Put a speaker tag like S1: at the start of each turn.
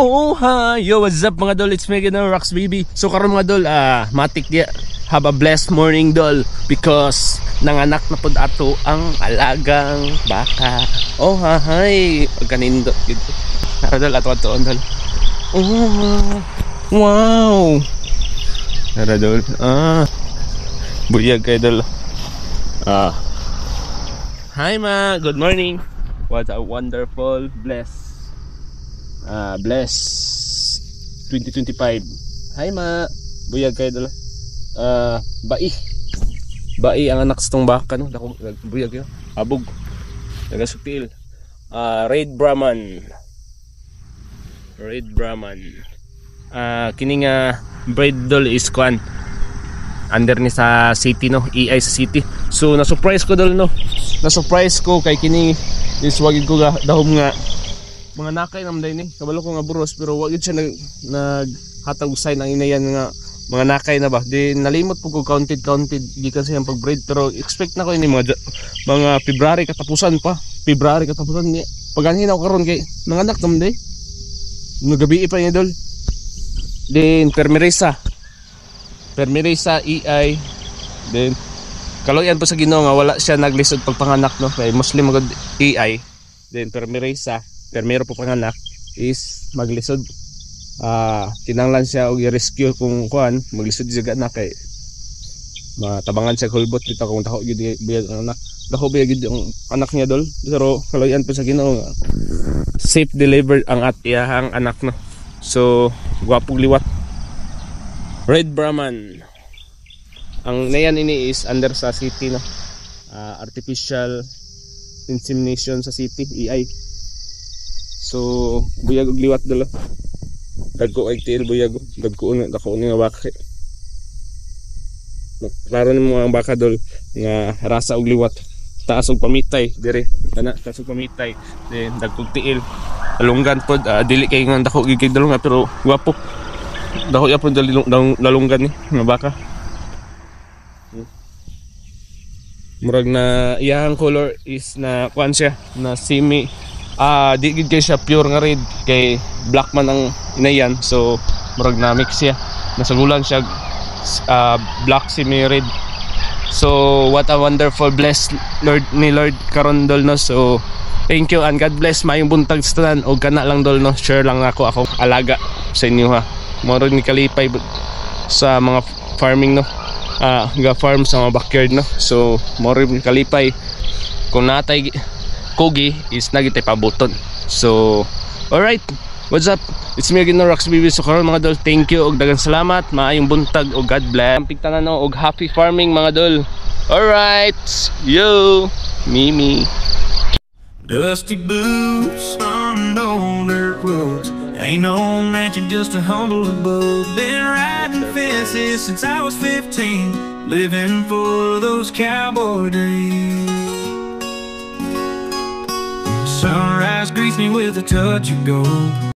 S1: Oh hi, yo, what's up mga dol? It's Megan ng Rocks Baby. So karon mga dol, matik dia have a blessed morning dol because nanganak na pud ato ang alagang baka. Oh hi, pagkanindot gid. Tara dol, ato dol. Oh, wow. Tara dol. Buyag kay dol. Hi ma, good morning. What a wonderful bless 2025. Hi ma, buyag kayo dala. Bai ang anak sa tong baka no, dako buyag yo. Abog. Nagasupil. Red Brahman. Kini nga breed dol is kwan. Under ni sa city no, EI sa city. So na-surprise ko dol no. Na-surprise ko kay kini is wagid ko dahom nga mga nakay namday ni kabalo ko nga buros pero wagid siya naghatag sign ang inayan nga mga nakay na ba di nalimot po ko counted gikan sa iyang pagbreed pero expect na ko ini mga February katapusan ni paganhin ako karon kay nanganak namday gabi pa niya dol. Then Permeresa EI then kaloyan pa sa Ginoo nga wala siya naglisod pagpanganak no kay Muslim magod EI then Permero po panganak is maglisod. Kinanglan siya og i-rescue kung kuan maglisod siya na kay matabangan siya hulbot bitaw kung taho gyud biyag ang anak. Daho biyag gyud ang anak niya dol. Pero kaloyan pa sa Ginoo nga safe delivered ang iyahang anak no. So gwapong liwat. Red Brahman. Ang nayan ini is under sa city no. Artificial insemination sa city EI. So buyag og liwat dala. Dagko ay tiil buyag dagko nga baka. Klaro nimo ang baka dol nga rasa og liwat. Taas og pamitay dire. Kana taas og pamitay. Then dagkog tiil. Lalunggan pod dili kay nga dako gigig dalo nga pero gwapo. Dako ya pod lalunggan ni nga baka. Murag na iyang color is na kuan siya na semi di gid kay siya pure nga red kay black man ang inayan so murag na mix siya nasagulan siya black semi red. So what a wonderful blessed Lord karon dol no. So thank you and God bless mayong buntag sa tanan og kana lang dol no share lang ako alaga sa inyo ha. Murag ni kalipay sa mga farming no ga farm sa mga backyard no. So murag ni kalipay kung natay kogi is nagitay pabuton. So alright, what's up, it's me again, Rocks Baby. So karon mga dol, thank you og daghang salamat, maayong buntag og God bless pigtanan no og happy farming mga dol. Alright, yo Mimi.
S2: Dusty boots on older clothes, ain't no matching, just a humble abode. Been riding fences since I was 15, living for those cowboy days. Sunrise greets me with a touch of gold.